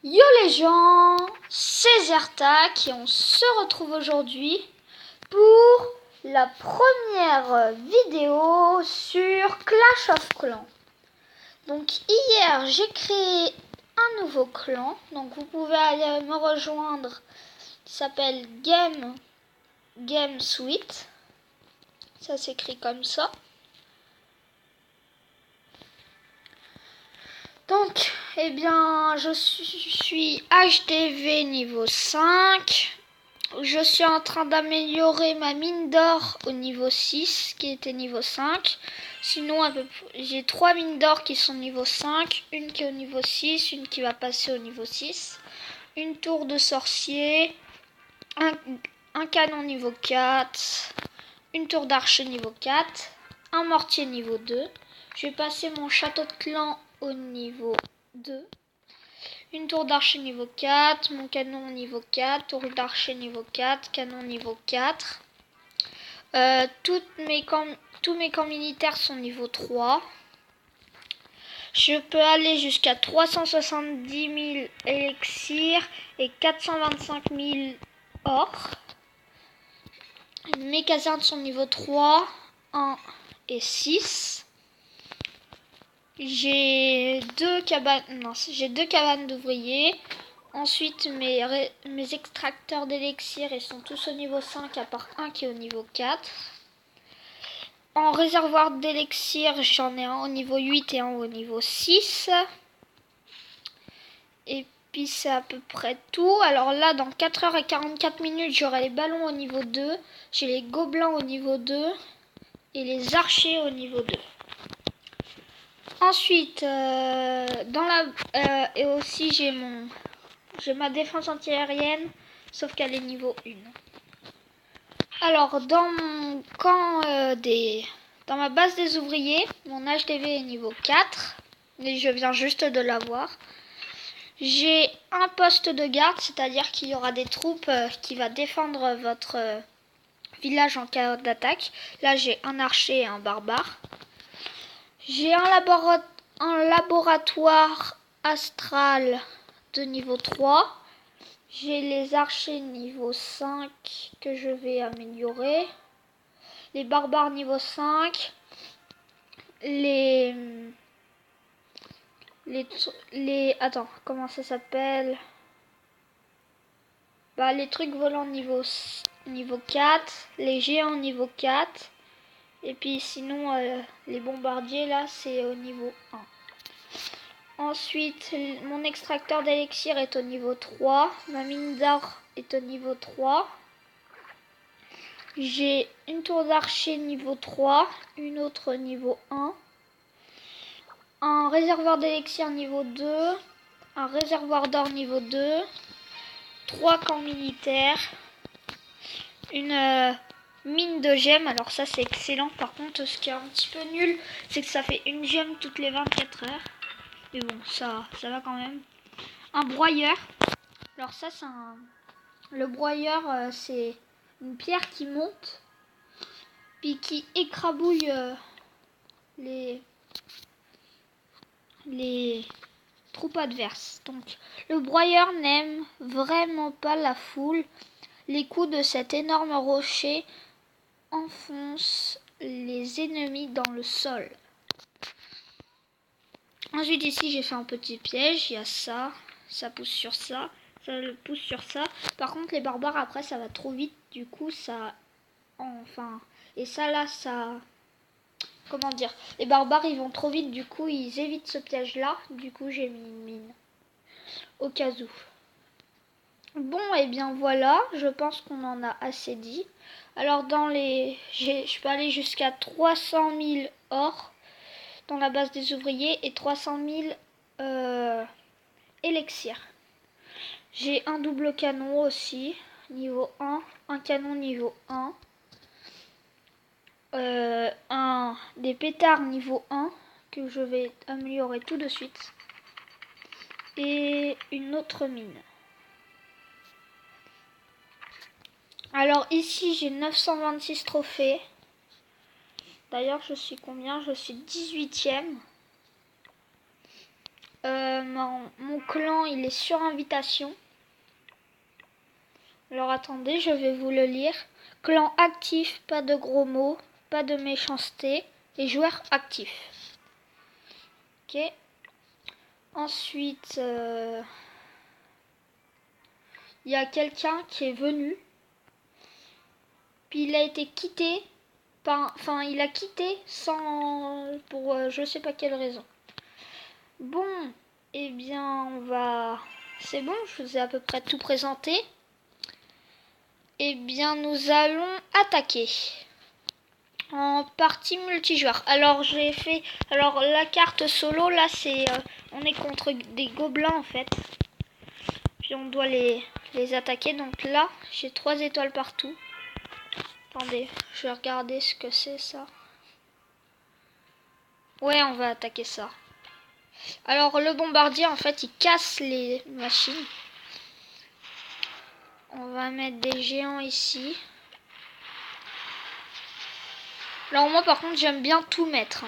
Yo les gens, c'est Zertac et on se retrouve aujourd'hui pour la première vidéo sur Clash of Clans. Donc hier j'ai créé un nouveau clan, donc vous pouvez aller me rejoindre, il s'appelle Game Suite, ça s'écrit comme ça. Donc, eh bien, je suis HDV niveau 5. Je suis en train d'améliorer ma mine d'or au niveau 6, qui était niveau 5. Sinon, j'ai 3 mines d'or qui sont niveau 5. Une qui est au niveau 6, une qui va passer au niveau 6. Une tour de sorcier. Un canon niveau 4. Une tour d'archer niveau 4. Un mortier niveau 2. Je vais passer mon château de clan au niveau 2. Une tour d'archer niveau 4, mon canon niveau 4, tour d'archer niveau 4, canon niveau 4. Tous mes camps militaires sont niveau 3. Je peux aller jusqu'à 370 000 élixirs et 425 000 or. Mes casernes sont niveau 3, 1 et 6. J'ai deux cabanes d'ouvriers. Ensuite, mes extracteurs d'élixir, ils sont tous au niveau 5, à part un qui est au niveau 4. En réservoir d'élixir, j'en ai un au niveau 8 et un au niveau 6. Et puis, c'est à peu près tout. Alors là, dans 4h44, j'aurai les ballons au niveau 2. J'ai les gobelins au niveau 2. Et les archers au niveau 2. Ensuite, et aussi j'ai ma défense antiaérienne, sauf qu'elle est niveau 1. Alors, dans mon camp dans ma base des ouvriers, mon HDV est niveau 4, mais je viens juste de l'avoir. J'ai un poste de garde, c'est-à-dire qu'il y aura des troupes qui va défendre votre village en cas d'attaque. Là, j'ai un archer et un barbare. J'ai un laboratoire astral de niveau 3. J'ai les archers niveau 5 que je vais améliorer. Les barbares niveau 5. Attends, comment ça s'appelle? Les trucs volants niveau 4. Les géants niveau 4. Et puis sinon, les bombardiers, là, c'est au niveau 1. Ensuite, mon extracteur d'élixir est au niveau 3. Ma mine d'or est au niveau 3. J'ai une tour d'archer niveau 3. Une autre niveau 1. Un réservoir d'élixir niveau 2. Un réservoir d'or niveau 2. 3 camps militaires. Une mine de gemmes, alors ça c'est excellent. Par contre, ce qui est un petit peu nul, c'est que ça fait une gemme toutes les 24 heures. Mais bon, ça va quand même. Un broyeur. Alors ça c'est le broyeur, c'est une pierre qui monte, puis qui écrabouille les troupes adverses. Donc le broyeur n'aime vraiment pas la foule. Les coups de cet énorme rocher enfonce les ennemis dans le sol. Ensuite ici j'ai fait un petit piège, il y a ça pousse sur ça, ça le pousse sur ça. Par contre les barbares après ça va trop vite, du coup et ça là comment dire, les barbares ils vont trop vite, du coup ils évitent ce piège là, du coup j'ai mis une mine au cas où. Bon, et bien voilà, je pense qu'on en a assez dit. Alors je peux aller jusqu'à 300 000 or dans la base des ouvriers et 300 000 élixirs. J'ai un double canon aussi, niveau 1, un canon niveau 1, des pétards niveau 1 que je vais améliorer tout de suite et une autre mine. Alors ici j'ai 926 trophées. D'ailleurs je suis combien? Je suis 18e. Mon clan, il est sur invitation. Alors attendez, je vais vous le lire. Clan actif, pas de gros mots, pas de méchanceté et joueur actif. Ok. Ensuite, il y a quelqu'un qui est venu. Puis il a été quitté. Enfin, il a quitté sans... pour je sais pas quelle raison. Bon, eh bien, on va... C'est bon, je vous ai à peu près tout présenté. Eh bien, nous allons attaquer. En partie multijoueur. Alors, j'ai fait... Alors, la carte solo, là, c'est... on est contre des gobelins, en fait. Puis on doit les attaquer. Donc là, j'ai 3 étoiles partout. Attendez, je vais regarder ce que c'est, ça. Ouais, on va attaquer ça. Alors, le bombardier, en fait, il casse les machines. On va mettre des géants ici. Alors, moi, par contre, j'aime bien tout mettre.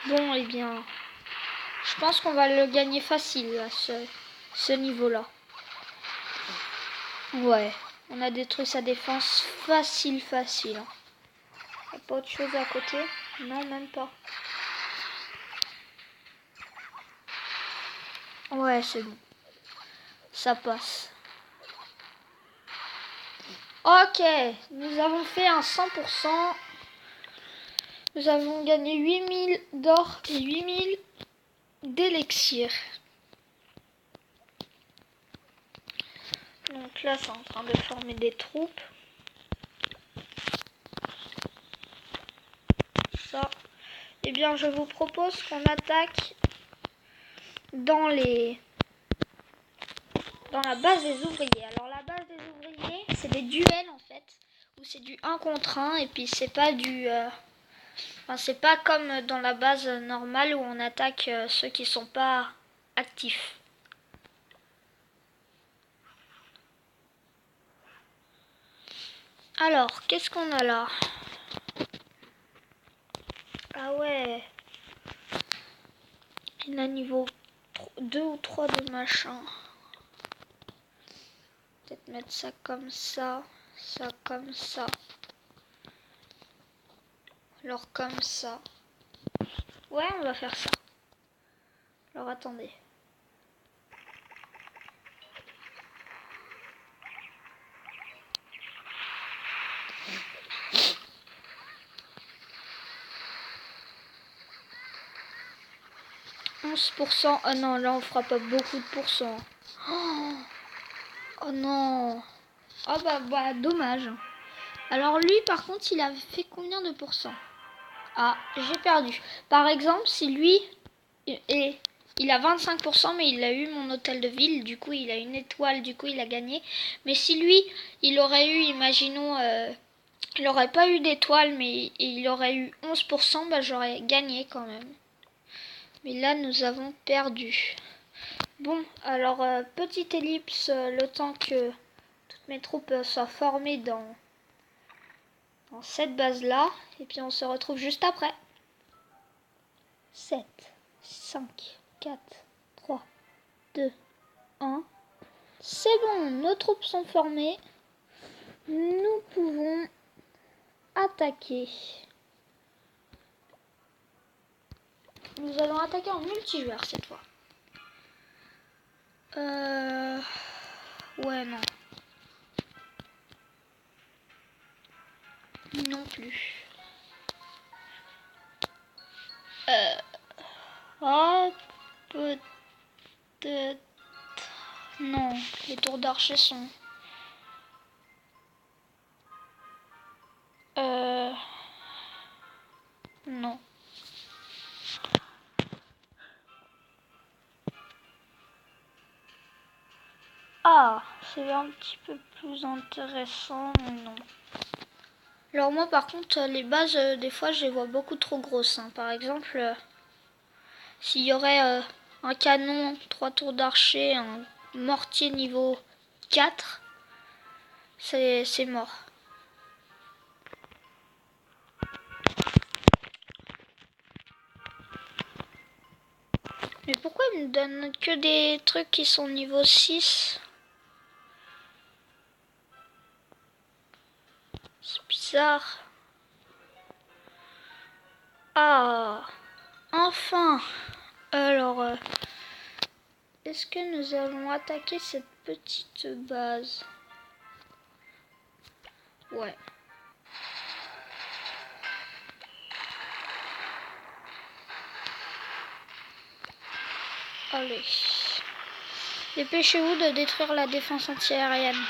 Bon, eh bien, je pense qu'on va le gagner facile, là, ce niveau-là. Ouais, on a détruit sa défense facile. Hein. Y a pas autre chose à côté? Non, même pas. Ouais, c'est bon. Ça passe. Ok, nous avons fait un 100%. Nous avons gagné 8000 d'or et 8000 d'élixir. Donc là, c'est en train de former des troupes. Ça. Eh bien, je vous propose qu'on attaque dans la base des ouvriers. Alors, la base des ouvriers, c'est des duels, en fait, où c'est du 1 contre 1, et puis c'est pas du... Enfin, c'est pas comme dans la base normale où on attaque ceux qui sont pas actifs. Alors, qu'est-ce qu'on a là? Ah ouais. Il a niveau 2 ou 3 de machin. Peut-être mettre ça comme ça comme ça. Alors comme ça. Ouais, on va faire ça. Alors attendez. %. Oh non, là on fera pas beaucoup de pourcents. Oh non. Oh bah dommage. Alors lui par contre il a fait combien de pourcents? Ah, j'ai perdu. Par exemple, si lui il a 25%, mais il a eu mon hôtel de ville, du coup il a une étoile, du coup il a gagné. Mais si lui, il aurait eu, imaginons, il n'aurait pas eu d'étoile, mais il aurait eu 11%, bah j'aurais gagné quand même. Mais là, nous avons perdu. Bon, alors, petite ellipse, le temps que toutes mes troupes soient formées dans cette base-là. Et puis on se retrouve juste après. 7, 5, 4, 3, 2, 1. C'est bon, nos troupes sont formées. Nous pouvons attaquer. Nous allons attaquer en multijoueur cette fois. Ouais, non. Non plus. Oh, peut-être... Non, les tours d'archer sont... Non. Ah, c'est un petit peu plus intéressant, mais non. Alors moi par contre les bases des fois je les vois beaucoup trop grosses. Hein. Par exemple s'il y aurait un canon, 3 tours d'archer, un mortier niveau 4, c'est mort. Mais pourquoi ils me donnent que des trucs qui sont niveau 6? C'est bizarre. Ah, enfin. Alors, est-ce que nous allons attaquer cette petite base? Ouais. Allez. Dépêchez-vous de détruire la défense antiaérienne.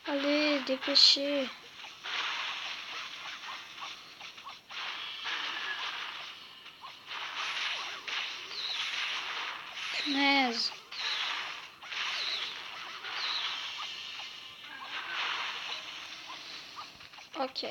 Allez, dépêchez. Punaise. Ok.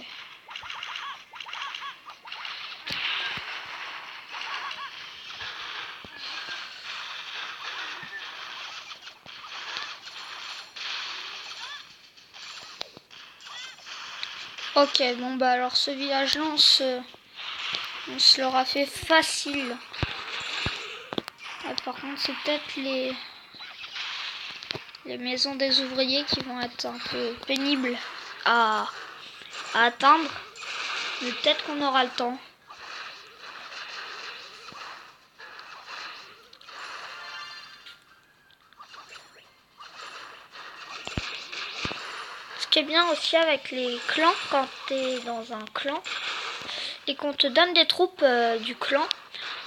Ok, bon bah alors ce village-là, on se l'aura fait facile. Ah, par contre, c'est peut-être les maisons des ouvriers qui vont être un peu pénibles à atteindre. Mais peut-être qu'on aura le temps. Ce qui est bien aussi avec les clans, quand tu es dans un clan et qu'on te donne des troupes du clan,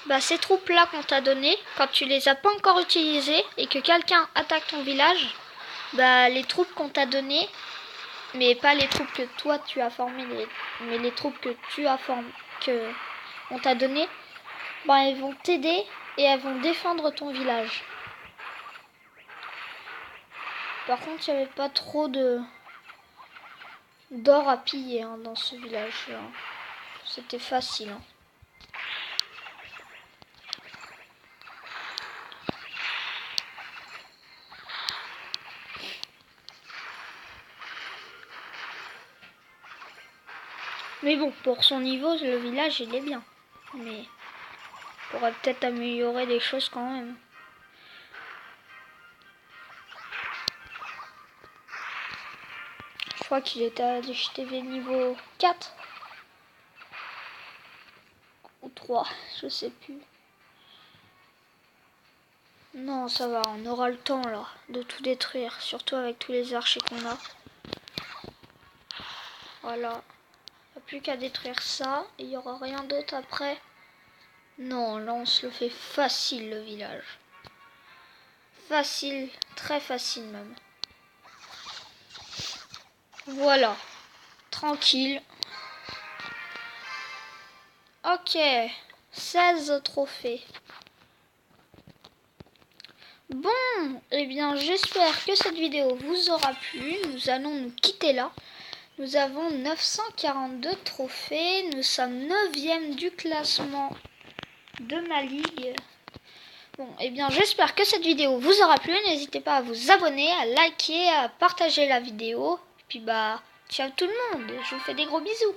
bah ces troupes-là qu'on t'a données, quand tu les as pas encore utilisées et que quelqu'un attaque ton village, bah les troupes qu'on t'a données, mais pas les troupes que toi tu as formées, mais les troupes que tu as formées, que on t'a données, bah elles vont t'aider et elles vont défendre ton village. Par contre, il n'y avait pas trop d'or à piller hein, dans ce village. Hein. C'était facile. Hein. Mais bon, pour son niveau, le village, il est bien. Mais on pourrait peut-être améliorer des choses quand même. Je crois qu'il était à HTV niveau 4. Ou 3, je sais plus. Non, ça va, on aura le temps là de tout détruire. Surtout avec tous les archers qu'on a. Voilà. Il n'y a plus qu'à détruire ça. Et il n'y aura rien d'autre après. Non, là on se le fait facile le village. Facile, très facile même. Voilà, tranquille. Ok, 16 trophées. Bon, eh bien j'espère que cette vidéo vous aura plu. Nous allons nous quitter là. Nous avons 942 trophées. Nous sommes 9e du classement de ma ligue. Bon, eh bien j'espère que cette vidéo vous aura plu. N'hésitez pas à vous abonner, à liker, à partager la vidéo. Et puis bah, ciao tout le monde. Je vous fais des gros bisous.